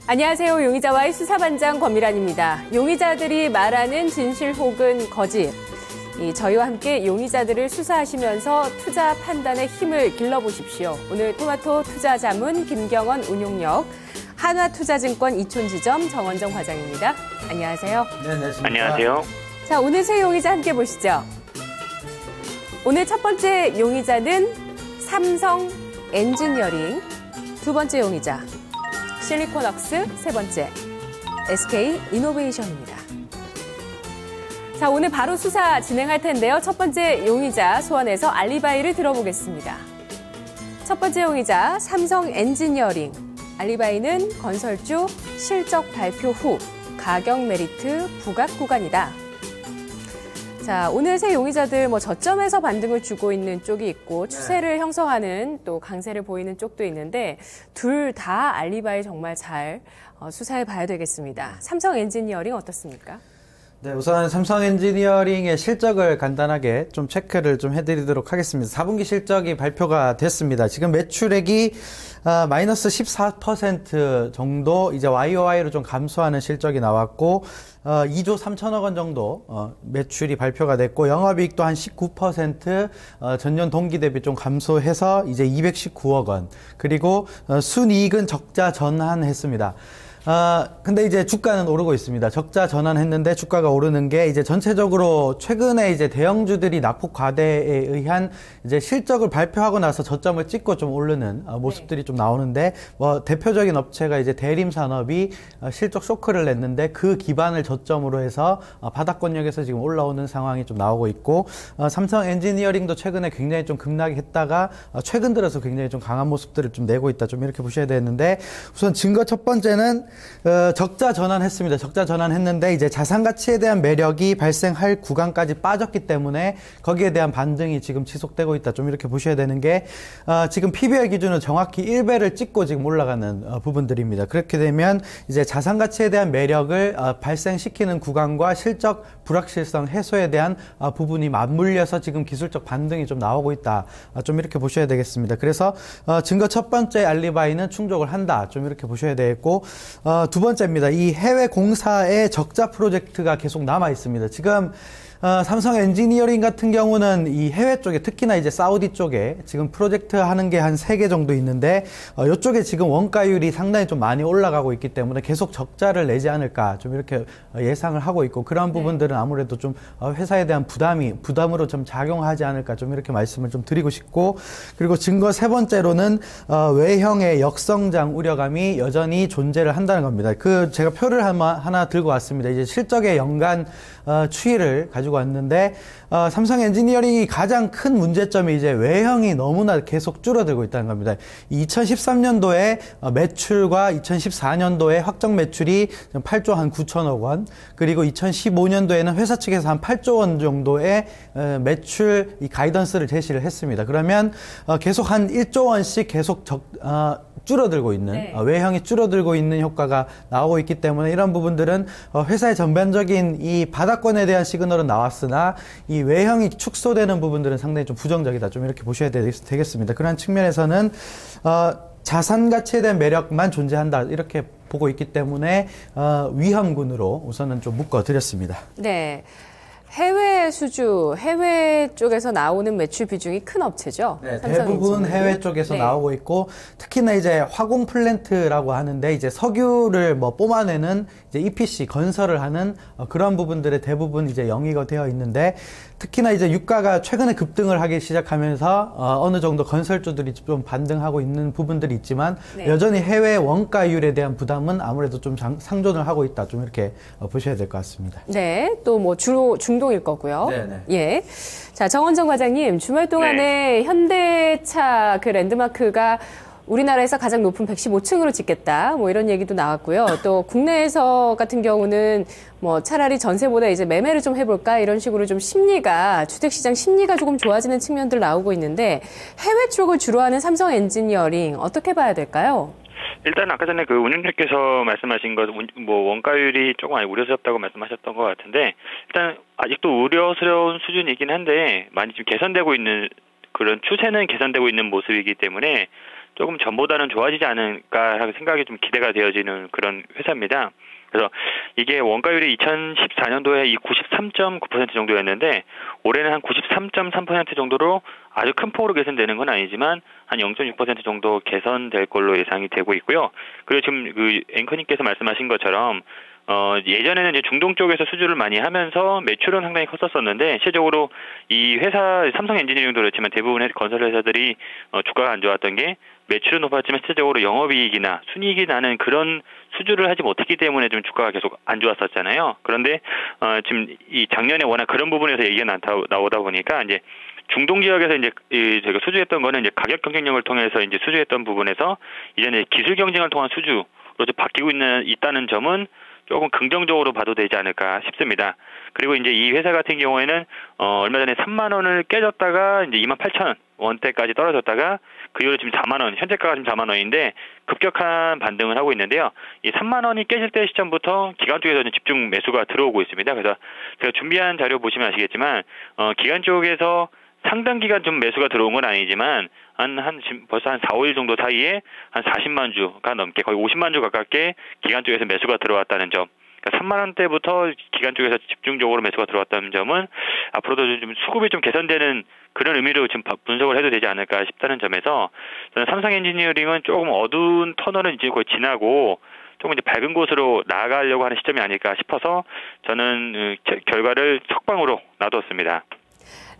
안녕하세요. 용의자와의 수사반장 권미란입니다. 용의자들이 말하는 진실 혹은 거짓. 저희와 함께 용의자들을 수사하시면서 투자 판단의 힘을 길러보십시오. 오늘 토마토 투자자문 김경원 운용역, 한화투자증권 이촌지점 정원정 과장입니다. 안녕하세요. 네, 안녕하십니까. 안녕하세요. 자, 오늘 새 용의자 함께 보시죠. 오늘 첫 번째 용의자는 삼성 엔지니어링, 두 번째 용의자 실리콘웍스, 세 번째 SK 이노베이션입니다. 자, 오늘 바로 수사 진행할 텐데요. 첫 번째 용의자 소환해서 알리바이를 들어보겠습니다. 첫 번째 용의자 삼성 엔지니어링. 알리바이는 건설주 실적 발표 후 가격 메리트 부각 구간이다. 자, 오늘 새 용의자들 저점에서 반등을 주고 있는 쪽이 있고 추세를 형성하는 또 강세를 보이는 쪽도 있는데 둘 다 알리바이 정말 잘 수사해 봐야 되겠습니다. 삼성 엔지니어링 어떻습니까? 네, 우선 삼성 엔지니어링의 실적을 간단하게 좀 체크를 좀 해드리도록 하겠습니다. 4분기 실적이 발표가 됐습니다. 지금 매출액이 마이너스 14% 정도 이제 YOY로 좀 감소하는 실적이 나왔고 2조 3천억 원 정도 매출이 발표가 됐고 영업이익도 한 19% 전년 동기 대비 좀 감소해서 이제 219억 원. 그리고 순이익은 적자 전환했습니다. 근데 이제 주가는 오르고 있습니다. 적자 전환했는데 주가가 오르는 게 이제 전체적으로 최근에 이제 대형주들이 낙폭 과대에 의한 이제 실적을 발표하고 나서 저점을 찍고 좀 오르는 모습들이 좀 나오는데 대표적인 업체가 이제 대림산업이 실적 쇼크를 냈는데 그 기반을 저점으로 해서 바닥권역에서 지금 올라오는 상황이 좀 나오고 있고 삼성 엔지니어링도 최근에 굉장히 좀 급락이 했다가 최근 들어서 굉장히 좀 강한 모습들을 좀 내고 있다. 좀 이렇게 보셔야 되는데 우선 증거 첫 번째는 적자 전환했습니다. 적자 전환했는데 이제 자산 가치에 대한 매력이 발생할 구간까지 빠졌기 때문에 거기에 대한 반등이 지금 지속되고 있다. 좀 이렇게 보셔야 되는 게 지금 PBR 기준으로 정확히 1배를 찍고 지금 올라가는 부분들입니다. 그렇게 되면 이제 자산 가치에 대한 매력을 발생시키는 구간과 실적 불확실성 해소에 대한 부분이 맞물려서 지금 기술적 반등이 좀 나오고 있다. 좀 이렇게 보셔야 되겠습니다. 그래서 증거 첫 번째 알리바이는 충족을 한다. 좀 이렇게 보셔야 되겠고 두 번째입니다. 이 해외 공사의 적자 프로젝트가 계속 남아 있습니다. 지금 삼성 엔지니어링 같은 경우는 이 해외 쪽에 특히나 이제 사우디 쪽에 지금 프로젝트 하는 게 한 3개 정도 있는데 이쪽에 지금 원가율이 상당히 좀 많이 올라가고 있기 때문에 계속 적자를 내지 않을까 좀 이렇게 예상을 하고 있고 그런 부분들은 아무래도 좀 회사에 대한 부담으로 좀 작용하지 않을까 좀 이렇게 말씀을 좀 드리고 싶고 그리고 증거 세 번째로는 외형의 역성장 우려감이 여전히 존재를 한다는 겁니다. 제가 표를 하나 들고 왔습니다. 이제 실적의 연간 추이를 가지고 왔는데 삼성 엔지니어링이 가장 큰 문제점이 이제 외형이 너무나 계속 줄어들고 있다는 겁니다. 2013년도에 매출과 2014년도에 확정 매출이 8조 한 9천억 원 그리고 2015년도에는 회사 측에서 한 8조 원 정도의 매출 이 가이던스를 제시를 했습니다. 그러면 계속 한 1조 원씩 계속 줄어들고 있는 외형이 줄어들고 있는 효과가 나오고 있기 때문에 이런 부분들은 회사의 전반적인 이 바닥권에 대한 시그널은 나왔으나 이 외형이 축소되는 부분들은 상당히 좀 부정적이다. 좀 이렇게 보셔야 되겠습니다. 그런 측면에서는 자산 가치에 대한 매력만 존재한다. 이렇게 보고 있기 때문에 위험군으로 우선은 좀 묶어드렸습니다. 네. 해외 쪽에서 나오는 매출 비중이 큰 업체죠? 네, 대부분 해외 쪽에서 나오고 있고, 특히나 이제 화공 플랜트라고 하는데, 이제 석유를 뿜어내는 이제 EPC 건설을 하는 그런 부분들의 대부분 이제 영위가 되어 있는데, 특히나 이제 유가가 최근에 급등을 하기 시작하면서 어느 정도 건설주들이 좀 반등하고 있는 부분들이 있지만 여전히 해외 원가율에 대한 부담은 아무래도 좀 상존을 하고 있다. 좀 이렇게 보셔야 될 것 같습니다. 네, 또 주로 중동일 거고요. 네네. 예. 자, 정원정 과장님, 주말 동안에 현대차 랜드마크가 우리나라에서 가장 높은 115층으로 짓겠다. 이런 얘기도 나왔고요. 또 국내에서 같은 경우는 차라리 전세보다 이제 매매를 좀 해볼까 이런 식으로 좀 주택시장 심리가 조금 좋아지는 측면들 나오고 있는데 해외 쪽을 주로 하는 삼성 엔지니어링 어떻게 봐야 될까요? 일단 아까 전에 운영자께서 말씀하신 것, 원가율이 조금 많이 우려스럽다고 말씀하셨던 것 같은데 일단 아직도 우려스러운 수준이긴 한데 많이 좀 개선되고 있는 그런 추세는 개선되고 있는 모습이기 때문에 조금 전보다는 좋아지지 않을까 하는 생각이 좀 기대가 되어지는 그런 회사입니다. 그래서 이게 원가율이 2014년도에 이 93.9% 정도였는데 올해는 한 93.3% 정도로 아주 큰 폭으로 개선되는 건 아니지만 한 0.6% 정도 개선될 걸로 예상이 되고 있고요. 그리고 지금 그 앵커님께서 말씀하신 것처럼 예전에는 이제 중동 쪽에서 수주를 많이 하면서 매출은 상당히 컸었었는데 실제적으로 이 회사 삼성 엔지니어링도 그렇지만 대부분의 건설 회사들이 주가가 안 좋았던 게 매출은 높았지만 실제적으로 영업이익이나 순이익이 나는 그런 수주를 하지 못했기 때문에 좀 주가가 계속 안 좋았었잖아요. 그런데 지금 이 작년에 워낙 그런 부분에서 얘기가 나오다 보니까 이제 중동 지역에서 이제 저희가 수주했던 거는 이제 가격 경쟁력을 통해서 이제 수주했던 부분에서 이제는 기술 경쟁을 통한 수주로 좀 바뀌고 있다는 점은 조금 긍정적으로 봐도 되지 않을까 싶습니다. 그리고 이제 이 회사 같은 경우에는 얼마 전에 3만 원을 깨졌다가 이제 28,000원대까지 떨어졌다가 그 이후로 지금 4만 원, 현재가가 지금 4만 원인데 급격한 반등을 하고 있는데요. 이 3만 원이 깨질 때 시점부터 기관 쪽에서 집중 매수가 들어오고 있습니다. 그래서 제가 준비한 자료 보시면 아시겠지만 기관 쪽에서 상당 기간 좀 매수가 들어온 건 아니지만 지금 벌써 한 4, 5일 정도 사이에 한 40만 주가 넘게 거의 50만 주 가깝게 기관 쪽에서 매수가 들어왔다는 점. 그러니까 3만 원대부터 기관 쪽에서 집중적으로 매수가 들어왔다는 점은 앞으로도 좀 수급이 좀 개선되는 그런 의미로 지금 분석을 해도 되지 않을까 싶다는 점에서 저는 삼성 엔지니어링은 조금 어두운 터널은 이제 거의 지나고 조금 이제 밝은 곳으로 나아가려고 하는 시점이 아닐까 싶어서 저는 결과를 석방으로 놔뒀습니다.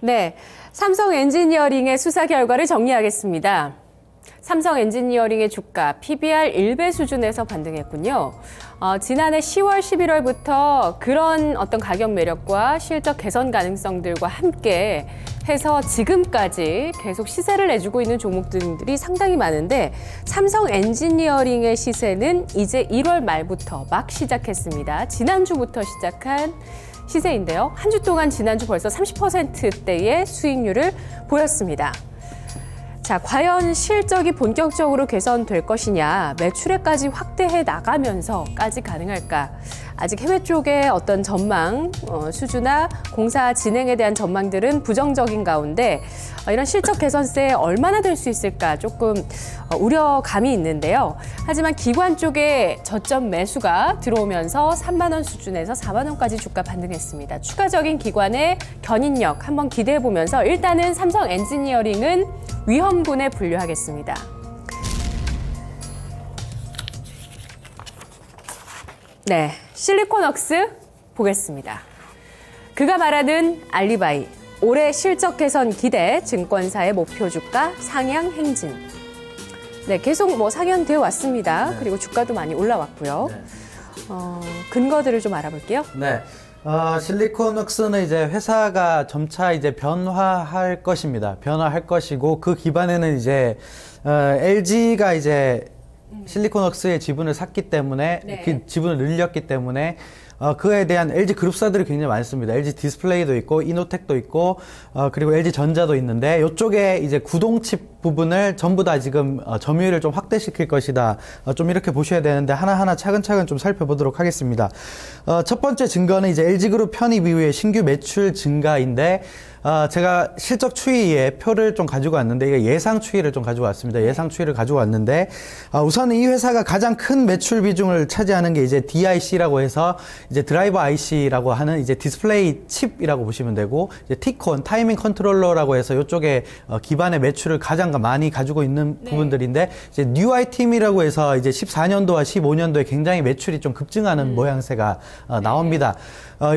네, 삼성 엔지니어링의 수사 결과를 정리하겠습니다. 삼성 엔지니어링의 주가 PBR 1배 수준에서 반등했군요. 지난해 10월, 11월부터 그런 어떤 가격 매력과 실적 개선 가능성들과 함께 해서 지금까지 계속 시세를 내주고 있는 종목들이 상당히 많은데 삼성 엔지니어링의 시세는 이제 1월 말부터 막 시작했습니다. 지난주부터 시작한 시세인데요. 한 주 동안 지난주 벌써 30%대의 수익률을 보였습니다. 자, 과연 실적이 본격적으로 개선될 것이냐, 매출액까지 확대해 나가면서까지 가능할까? 아직 해외 쪽의 어떤 전망, 수주나 공사 진행에 대한 전망들은 부정적인 가운데 이런 실적 개선세에 얼마나 될 수 있을까 조금 우려감이 있는데요. 하지만 기관 쪽에 저점 매수가 들어오면서 3만 원 수준에서 4만 원까지 주가 반등했습니다. 추가적인 기관의 견인력 한번 기대해 보면서 일단은 삼성 엔지니어링은 위험군에 분류하겠습니다. 네, 실리콘웍스 보겠습니다. 그가 말하는 알리바이, 올해 실적 개선 기대, 증권사의 목표 주가 상향 행진. 네, 계속 상향되어 왔습니다. 네. 그리고 주가도 많이 올라왔고요. 네. 근거들을 좀 알아볼게요. 네. 실리콘웍스는 이제 회사가 점차 이제 변화할 것입니다. 변화할 것이고 그 기반에는 이제 LG가 이제 실리콘웍스의 지분을 샀기 때문에 네. 그 지분을 늘렸기 때문에 그에 대한 LG 그룹사들이 굉장히 많습니다. LG 디스플레이도 있고 이노텍도 있고 그리고 LG 전자도 있는데 이쪽에 이제 구동칩 부분을 전부 다 지금 점유율을 좀 확대시킬 것이다. 좀 이렇게 보셔야 되는데 하나하나 차근차근 좀 살펴보도록 하겠습니다. 첫 번째 증거는 이제 LG 그룹 편입 이후에 신규 매출 증가인데 제가 실적 추이의 표를 좀 가지고 왔는데 이게 예상 추이를 좀 가지고 왔습니다. 예상 추이를 가지고 왔는데 우선 이 회사가 가장 큰 매출 비중을 차지하는 게 이제 DIC라고 해서 이제 드라이버 IC라고 하는 이제 디스플레이 칩이라고 보시면 되고 이제 T콘 타이밍 컨트롤러라고 해서 이쪽에 기반의 매출을 가장 많이 가지고 있는 네. 부분들인데 이제 뉴아이 팀이라고 해서 이제 14년도와 15년도에 굉장히 매출이 좀 급증하는 모양새가 나옵니다.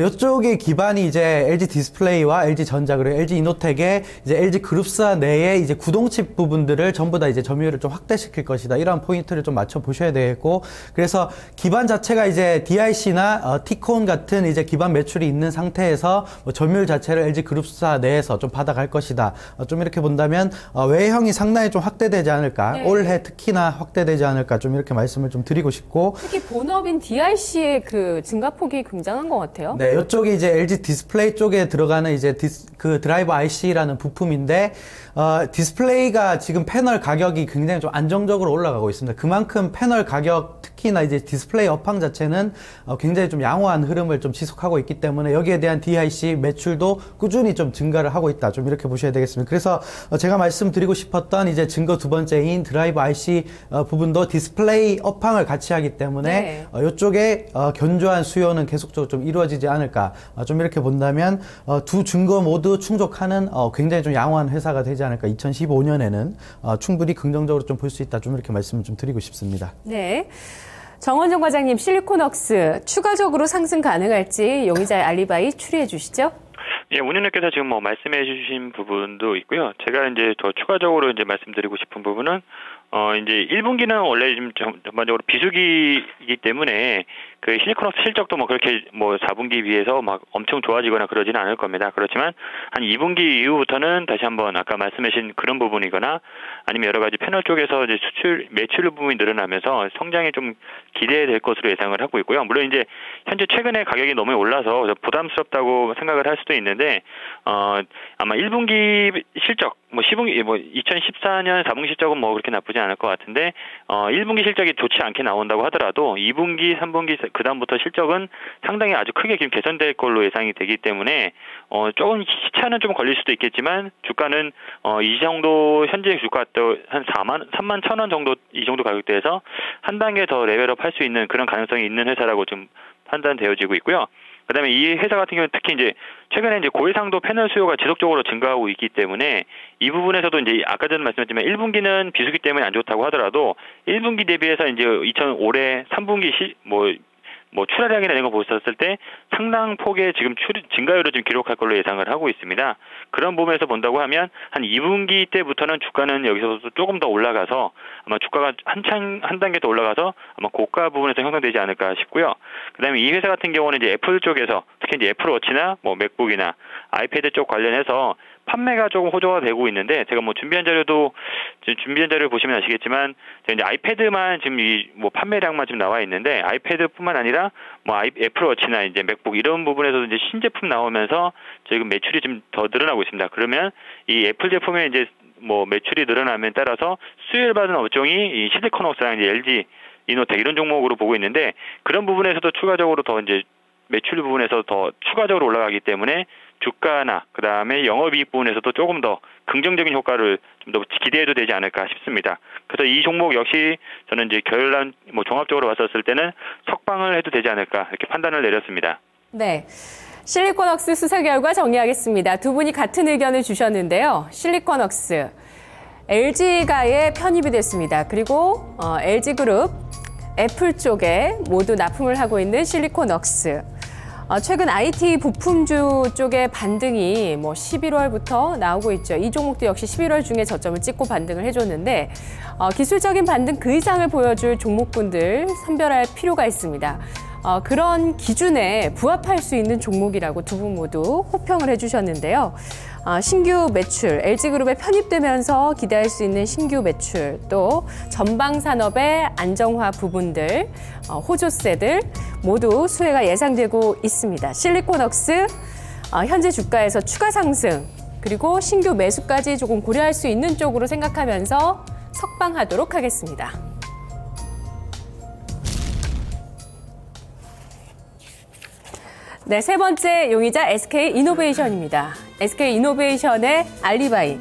이쪽의 기반이 이제 LG 디스플레이와 LG 전자 그리고 LG 이노텍의 이제 LG 그룹사 내에 이제 구동칩 부분들을 전부 다 이제 점유율을 좀 확대시킬 것이다. 이러한 포인트를 좀 맞춰 보셔야 되겠고 그래서 기반 자체가 이제 DIC나 T콘 같은 이제 기반 매출이 있는 상태에서 점유율 자체를 LG 그룹사 내에서 좀 받아갈 것이다. 좀 이렇게 본다면 외형이 상당히 좀 확대되지 않을까. 네. 올해 특히나 확대되지 않을까. 좀 이렇게 말씀을 좀 드리고 싶고 특히 본업인 DIC의 그 증가폭이 굉장한 것 같아요. 네, 이쪽이 이제 LG 디스플레이 쪽에 들어가는 이제 그 드라이버 IC라는 부품인데 디스플레이가 지금 패널 가격이 굉장히 좀 안정적으로 올라가고 있습니다. 그만큼 패널 가격, 특히나 이제 디스플레이 업황 자체는 굉장히 좀 양호한 흐름을 좀 지속하고 있기 때문에 여기에 대한 DIC 매출도 꾸준히 좀 증가를 하고 있다. 좀 이렇게 보셔야 되겠습니다. 그래서 제가 말씀드리고 싶었던 이제 증거 두 번째인 드라이브 IC 부분도 디스플레이 업황을 같이 하기 때문에 이쪽에 견조한 수요는 계속적으로 좀 이루어지지 않을까. 좀 이렇게 본다면 두 증거 모두 충족하는 굉장히 좀 양호한 회사가 되지 않을까. 2015년에는 충분히 긍정적으로 좀 볼 수 있다. 좀 이렇게 말씀을 좀 드리고 싶습니다. 네. 정원정 과장님, 실리콘웍스 추가적으로 상승 가능할지 용의자 알리바이 추리해 주시죠. 예, 운영님께서 지금 뭐 말씀해 주신 부분도 있고요. 제가 이제 더 추가적으로 이제 말씀드리고 싶은 부분은 이제 1분기는 원래 좀 전반적으로 비수기이기 때문에 그 실리콘웍스 실적도 뭐 그렇게 뭐 4분기 비해서 막 엄청 좋아지거나 그러지는 않을 겁니다. 그렇지만 한 2분기 이후부터는 다시 한번 아까 말씀하신 그런 부분이거나 아니면 여러 가지 패널 쪽에서 이제 매출 부분이 늘어나면서 성장이 좀 기대될 것으로 예상을 하고 있고요. 물론 이제 현재 최근에 가격이 너무 올라서 부담스럽다고 생각을 할 수도 있는데 아마 1분기 실적 뭐 2014년 4분기 실적은 뭐 그렇게 나쁘지 않을 것 같은데 1분기 실적이 좋지 않게 나온다고 하더라도 2분기, 3분기 그다음부터 실적은 상당히 아주 크게 지금 개선될 걸로 예상이 되기 때문에 조금 시차는 좀 걸릴 수도 있겠지만 주가는 이 정도 현재 주가 또 한 3만 1,000원 정도 이 정도 가격대에서 한 단계 더 레벨업 할 수 있는 그런 가능성이 있는 회사라고 좀 판단되어지고 있고요. 그다음에 이 회사 같은 경우는 특히 이제 최근에 이제 고해상도 패널 수요가 지속적으로 증가하고 있기 때문에 이 부분에서도 이제 아까 전에 말씀드렸지만 1분기는 비수기 때문에 안 좋다고 하더라도 1분기 대비해서 이제 올해 3분기 뭐 출하량이나 이런 거 보셨을 때 상당 폭의 지금 증가율을 지금 기록할 걸로 예상을 하고 있습니다. 그런 부분에서 본다고 하면 한 2분기 때부터는 주가는 여기서 조금 더 올라가서 아마 주가가 한 단계 더 올라가서 아마 고가 부분에서 형성되지 않을까 싶고요. 그다음에 이 회사 같은 경우는 이제 애플 쪽에서 특히 이제 애플워치나 뭐 맥북이나 아이패드 쪽 관련해서 판매가 조금 호조가 되고 있는데 제가 뭐 준비한 자료를 보시면 아시겠지만 제가 이제 아이패드만 지금 뭐 판매량만 지금 나와 있는데 아이패드뿐만 아니라 뭐 애플워치나 이제 맥북 이런 부분에서도 이제 신제품 나오면서 지금 매출이 좀 더 늘어나고 있습니다. 그러면 이 애플 제품의 이제 뭐 매출이 늘어나면 따라서 수혜를 받은 업종이 이 실리콘웍스랑 이제 LG 이노텍 이런 종목으로 보고 있는데 그런 부분에서도 추가적으로 더 이제 매출 부분에서 더 추가적으로 올라가기 때문에 주가나 그다음에 영업이익 부분에서도 조금 더 긍정적인 효과를 좀 더 기대해도 되지 않을까 싶습니다. 그래서 이 종목 역시 저는 이제 결론 뭐 종합적으로 봤었을 때는 석방을 해도 되지 않을까 이렇게 판단을 내렸습니다. 네. 실리콘웍스 수사 결과 정리하겠습니다. 두 분이 같은 의견을 주셨는데요. 실리콘웍스 LG가에 편입이 됐습니다. 그리고 LG그룹 애플 쪽에 모두 납품을 하고 있는 실리콘웍스. 최근 IT 부품주 쪽의 반등이 뭐 11월부터 나오고 있죠. 이 종목도 역시 11월 중에 저점을 찍고 반등을 해줬는데 기술적인 반등 그 이상을 보여줄 종목군들 선별할 필요가 있습니다. 그런 기준에 부합할 수 있는 종목이라고 두 분 모두 호평을 해주셨는데요. 신규 매출, LG그룹에 편입되면서 기대할 수 있는 신규 매출, 또 전방산업의 안정화 부분들, 호조세들 모두 수혜가 예상되고 있습니다. 실리콘웍스 현재 주가에서 추가 상승, 그리고 신규 매수까지 조금 고려할 수 있는 쪽으로 생각하면서 석방하도록 하겠습니다. 네, 세 번째 용의자 SK이노베이션입니다. SK이노베이션의 알리바이.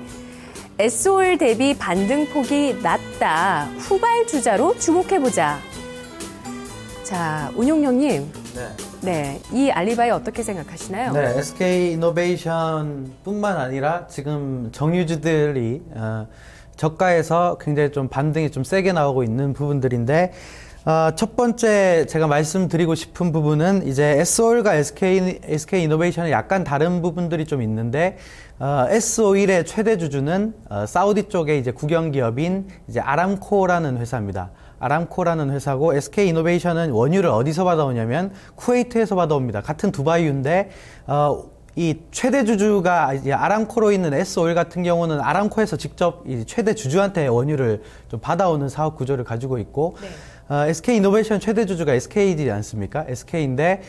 SOL 대비 반등폭이 낮다. 후발주자로 주목해보자. 자, 운용령님. 네, 이 알리바이 어떻게 생각하시나요? 네, SK이노베이션뿐만 아니라 지금 정유주들이 저가에서 굉장히 좀 반등이 좀 세게 나오고 있는 부분들인데 첫 번째 제가 말씀드리고 싶은 부분은 이제 SO일과 SK이노베이션은 약간 다른 부분들이 좀 있는데 SO일의 최대 주주는 사우디 쪽의 이제 국영기업인 이제 아람코라는 회사입니다. 아람코라는 회사고 SK이노베이션은 원유를 어디서 받아오냐면 쿠웨이트에서 받아옵니다. 같은 두바이유인데 이 최대 주주가 이제 아람코로 있는 SO일 같은 경우는 아람코에서 직접 이 최대 주주한테 원유를 좀 받아오는 사업 구조를 가지고 있고 SK이노베이션 최대 주주가 SK이지 않습니까? SK인데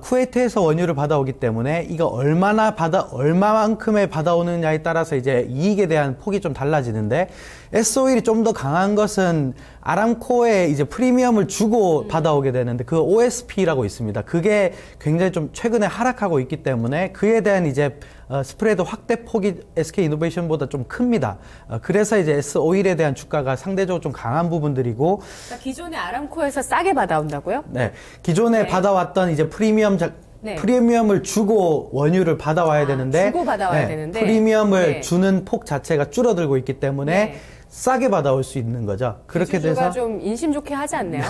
쿠웨이트에서 원유를 받아오기 때문에 이거 얼마만큼의 받아오느냐에 따라서 이제 이익에 대한 폭이 좀 달라지는데 S-오일이 좀 더 강한 것은 아람코에 이제 프리미엄을 주고 받아오게 되는데 그 OSP라고 있습니다. 그게 굉장히 좀 최근에 하락하고 있기 때문에 그에 대한 이제 스프레드 확대 폭이 SK이노베이션보다 좀 큽니다. 그래서 이제 S-오일에 대한 주가가 상대적으로 좀 강한 부분들이고 그러니까 기존에 아람코에서 싸게 받아온다고요? 네. 기존에 받아왔던 이제 프리미엄을 주고 원유를 받아와야 되는데 주고 받아와야 되는데 프리미엄을 주는 폭 자체가 줄어들고 있기 때문에 싸게 받아올 수 있는 거죠. 그렇게 돼서 좀 인심 좋게 하지 않네요.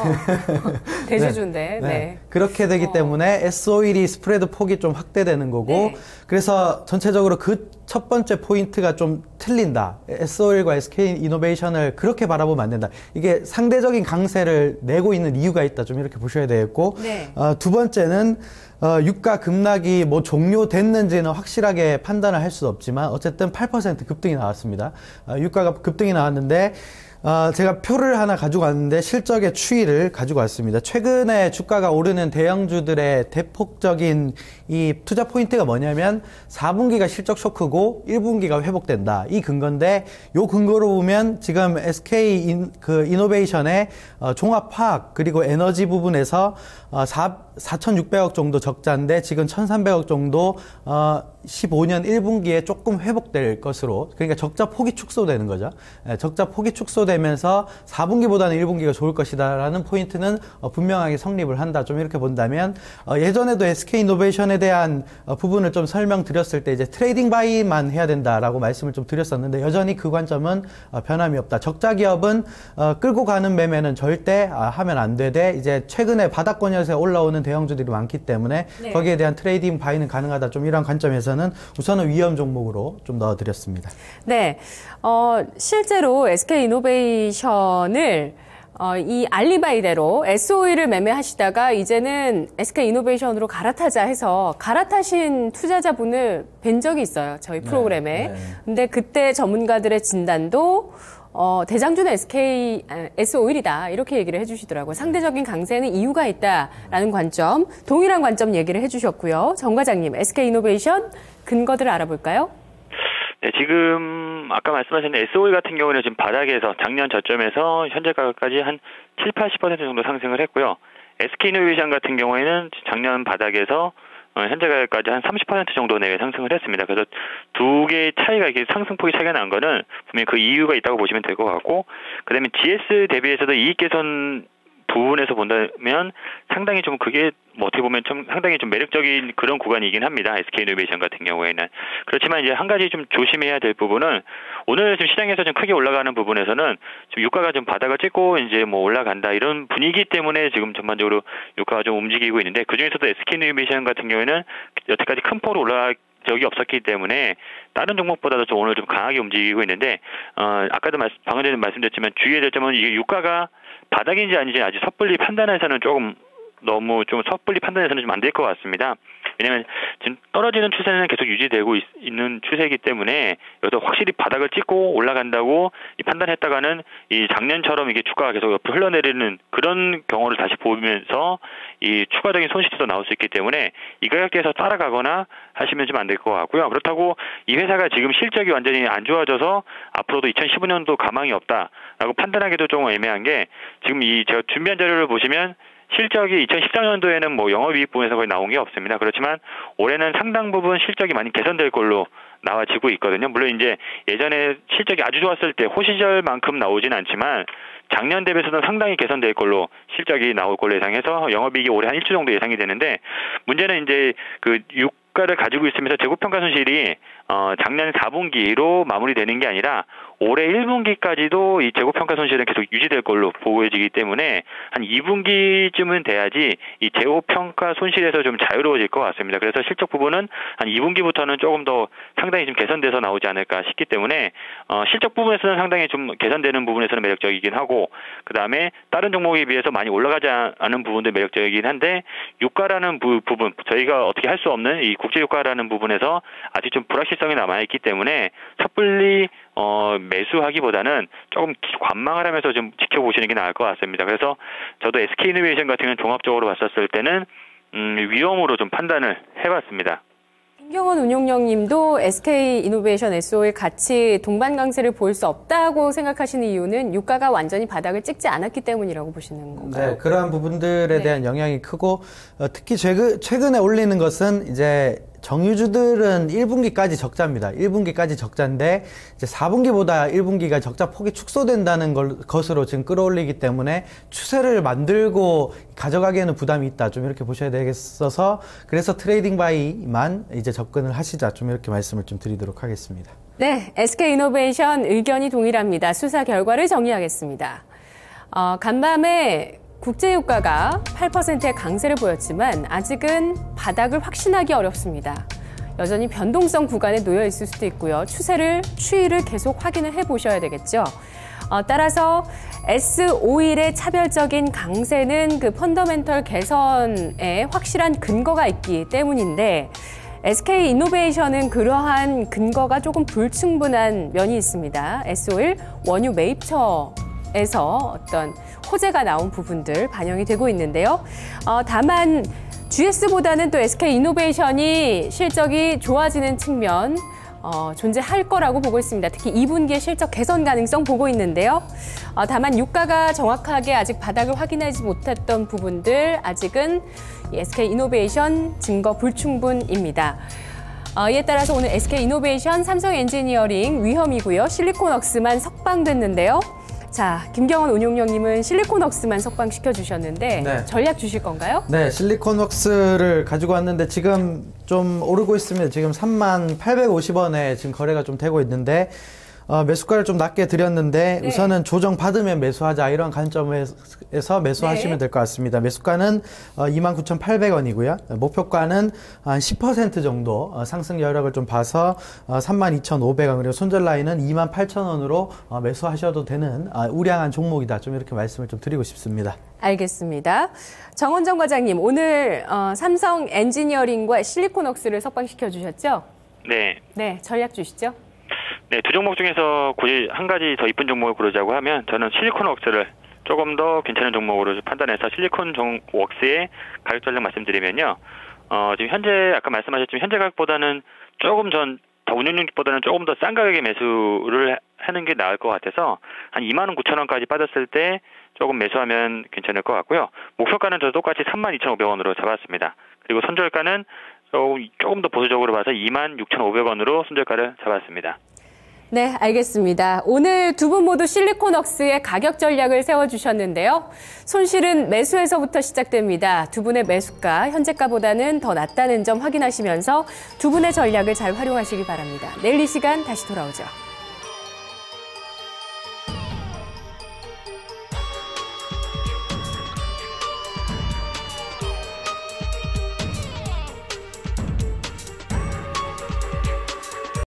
대주주인데. 네. 그렇게 되기 때문에 S-오일이 스프레드 폭이 좀 확대되는 거고 그래서 전체적으로 그 첫 번째 포인트가 좀 틀린다. S-오일과 SK이노베이션을 그렇게 바라보면 안 된다. 이게 상대적인 강세를 내고 있는 이유가 있다. 좀 이렇게 보셔야 되겠고 두 번째는 유가 급락이 뭐 종료됐는지는 확실하게 판단을 할 수 없지만 어쨌든 8% 급등이 나왔습니다. 유가가 급등이 나왔는데 제가 표를 하나 가지고 왔는데 실적의 추이를 가지고 왔습니다. 최근에 주가가 오르는 대형주들의 대폭적인 이 투자 포인트가 뭐냐면 4분기가 실적 쇼크고 1분기가 회복된다. 이 근거인데 요 근거로 보면 지금 SK이노베이션의 종합화학 그리고 에너지 부분에서 4,600억 정도 적자인데 지금 1,300억 정도 15년 1분기에 조금 회복될 것으로 그러니까 적자 폭이 축소되는 거죠. 적자 폭이 축소되면서 4분기보다는 1분기가 좋을 것이다라는 포인트는 분명하게 성립을 한다. 좀 이렇게 본다면 예전에도 SK이노베이션에 대한 부분을 좀 설명드렸을 때 이제 트레이딩 바이만 해야 된다라고 말씀을 좀 드렸었는데 여전히 그 관점은 변함이 없다. 적자 기업은 끌고 가는 매매는 절대 하면 안 되되 이제 최근에 바닥권에서 올라오는 대형주들이 많기 때문에 거기에 대한 트레이딩 바이는 가능하다. 좀 이런 관점에서는 우선은 위험 종목으로 좀 넣어드렸습니다. 네, 실제로 SK이노베이션을 이 알리바이대로 S-오일을 매매하시다가 이제는 SK이노베이션으로 갈아타자 해서 갈아타신 투자자분을 뵌 적이 있어요. 저희 프로그램에. 근데 그때 전문가들의 진단도 대장주는 S-오일이다. 이렇게 얘기를 해주시더라고요. 상대적인 강세는 이유가 있다라는 관점, 동일한 관점 얘기를 해주셨고요. 정 과장님, SK이노베이션 근거들을 알아볼까요? 네, 지금 아까 말씀하신 S-오일 같은 경우는 지금 바닥에서 작년 저점에서 현재 가격까지 한 7, 80% 정도 상승을 했고요. SK이노베이션 같은 경우에는 작년 바닥에서 현재 가격까지 한 30% 정도 내외 상승을 했습니다. 그래서 두 개의 차이가 이렇게 상승폭이 차이가 난 거는 분명히 그 이유가 있다고 보시면 될 것 같고, 그다음에 GS 대비해서도 이익 개선 부분에서 본다면 상당히 좀 그게 뭐 어떻게 보면 좀 상당히 좀 매력적인 그런 구간이긴 합니다. SK이노베이션 같은 경우에는. 그렇지만 이제 한 가지 좀 조심해야 될 부분은 오늘 지금 시장에서 좀 크게 올라가는 부분에서는 좀 유가가 좀 바닥을 찍고 이제 뭐 올라간다 이런 분위기 때문에 지금 전반적으로 유가가 좀 움직이고 있는데 그중에서도 SK이노베이션 같은 경우에는 여태까지 큰 폭으로 올라 적이 없었기 때문에 다른 종목보다도 좀 오늘 좀 강하게 움직이고 있는데 아까도 방금 전에 말씀드렸지만 주의해야 될 점은 이게 유가가 바닥인지 아닌지 아직 섣불리 판단해서는 조금 너무 좀 섣불리 판단해서는 좀 안 될 것 같습니다. 왜냐하면 지금 떨어지는 추세는 계속 유지되고 있는 추세이기 때문에 여기서 확실히 바닥을 찍고 올라간다고 판단했다가는 이 작년처럼 이게 주가가 계속 옆으로 흘러내리는 그런 경우를 다시 보면서 이 추가적인 손실이 더 나올 수 있기 때문에 이 가격대에서 따라가거나 하시면 좀 안 될 것 같고요. 그렇다고 이 회사가 지금 실적이 완전히 안 좋아져서 앞으로도 2015년도 가망이 없다라고 판단하기도 좀 애매한 게 지금 이 제가 준비한 자료를 보시면 실적이 2014년도에는 뭐 영업이익 부분에서 거의 나온 게 없습니다. 그렇지만 올해는 상당 부분 실적이 많이 개선될 걸로 나와지고 있거든요. 물론 이제 예전에 실적이 아주 좋았을 때 호시절만큼 나오진 않지만 작년 대비해서는 상당히 개선될 걸로 실적이 나올 걸로 예상해서 영업이익이 올해 한 1조 정도 예상이 되는데 문제는 이제 그 유가를 가지고 있으면서 재고평가 손실이 작년 4분기로 마무리되는 게 아니라 올해 1분기까지도 이 재고평가 손실은 계속 유지될 걸로 보여지기 때문에 한 2분기쯤은 돼야지 이 재고평가 손실에서 좀 자유로워질 것 같습니다. 그래서 실적 부분은 한 2분기부터는 조금 더 상당히 좀 개선돼서 나오지 않을까 싶기 때문에 실적 부분에서는 상당히 좀 개선되는 부분에서는 매력적이긴 하고 그다음에 다른 종목에 비해서 많이 올라가지 않은 부분도 매력적이긴 한데 유가라는 부분 저희가 어떻게 할 수 없는 이 국제 유가라는 부분에서 아직 좀 불확실성이 남아있기 때문에 섣불리 매수하기보다는 조금 관망을 하면서 좀 지켜보시는 게 나을 것 같습니다. 그래서 저도 SK이노베이션 같은 경우는 종합적으로 봤었을 때는 위험으로 좀 판단을 해봤습니다. 김경원 운용령님도 SK이노베이션 SO일 같이 동반 강세를 볼 수 없다고 생각하시는 이유는 유가가 완전히 바닥을 찍지 않았기 때문이라고 보시는 건가요? 네, 그러한 부분들에 대한 영향이 크고 특히 최근에 올리는 것은 이제 정유주들은 1분기까지 적자입니다. 1분기까지 적자인데 이제 4분기보다 1분기가 적자 폭이 축소된다는 것으로 지금 끌어올리기 때문에 추세를 만들고 가져가기에는 부담이 있다. 좀 이렇게 보셔야 되겠어서 그래서 트레이딩 바이만 이제 접근을 하시자. 좀 이렇게 말씀을 좀 드리도록 하겠습니다. 네, SK이노베이션 의견이 동일합니다. 수사 결과를 정리하겠습니다. 간밤에 국제유가가 8%의 강세를 보였지만 아직은 바닥을 확신하기 어렵습니다. 여전히 변동성 구간에 놓여 있을 수도 있고요. 추이를 계속 확인을 해보셔야 되겠죠. 따라서 S51의 차별적인 강세는 그 펀더멘털 개선에 확실한 근거가 있기 때문인데 SK이노베이션은 그러한 근거가 조금 불충분한 면이 있습니다. S51 원유 매입처에서 어떤 호재가 나온 부분들 반영이 되고 있는데요. 다만 GS보다는 또 SK이노베이션이 실적이 좋아지는 측면 존재할 거라고 보고 있습니다. 특히 2분기의 실적 개선 가능성 보고 있는데요. 다만 유가가 정확하게 아직 바닥을 확인하지 못했던 부분들 아직은 SK이노베이션 증거 불충분입니다. 이에 따라서 오늘 SK이노베이션, 삼성엔지니어링 위험이고요. 실리콘웍스만 석방됐는데요. 자, 김경원 운용령님은 실리콘웍스만 석방시켜 주셨는데 네. 전략 주실 건가요? 네, 실리콘웍스를 가지고 왔는데 지금 좀 오르고 있습니다. 지금 3850원에 지금 거래가 좀 되고 있는데 매수가를 좀 낮게 드렸는데 네. 우선은 조정 받으면 매수하자 이런 관점에서 매수하시면 네. 될 것 같습니다. 매수가는 29,800원이고요. 목표가는 한 10% 정도 상승 여력을 좀 봐서 32,500원 그리고 손절 라인은 28,000원으로 매수하셔도 되는 우량한 종목이다. 좀 이렇게 말씀을 좀 드리고 싶습니다. 알겠습니다. 정원정 과장님, 오늘 삼성 엔지니어링과 실리콘웍스를 석방시켜 주셨죠? 네. 네, 전략 주시죠. 네, 두 종목 중에서 굳이 한 가지 더 이쁜 종목을 고르자고 하면 저는 실리콘웍스를 조금 더 괜찮은 종목으로 판단해서 실리콘웍스의 가격 전략 말씀드리면요. 지금 현재 아까 말씀하셨지만 현재 가격보다는 조금 더 운용률보다는 조금 더 싼 가격에 매수를 하는 게 나을 것 같아서 한 29,000원까지 빠졌을 때 조금 매수하면 괜찮을 것 같고요. 목표가는 저 똑같이 32,500원으로 잡았습니다. 그리고 손절가는 조금 더 보수적으로 봐서 26,500원으로 손절가를 잡았습니다. 네, 알겠습니다. 오늘 두 분 모두 실리콘웍스의 가격 전략을 세워주셨는데요. 손실은 매수에서부터 시작됩니다. 두 분의 매수가, 현재가보다는 더 낮다는 점 확인하시면서 두 분의 전략을 잘 활용하시기 바랍니다. 내일 이 시간 다시 돌아오죠.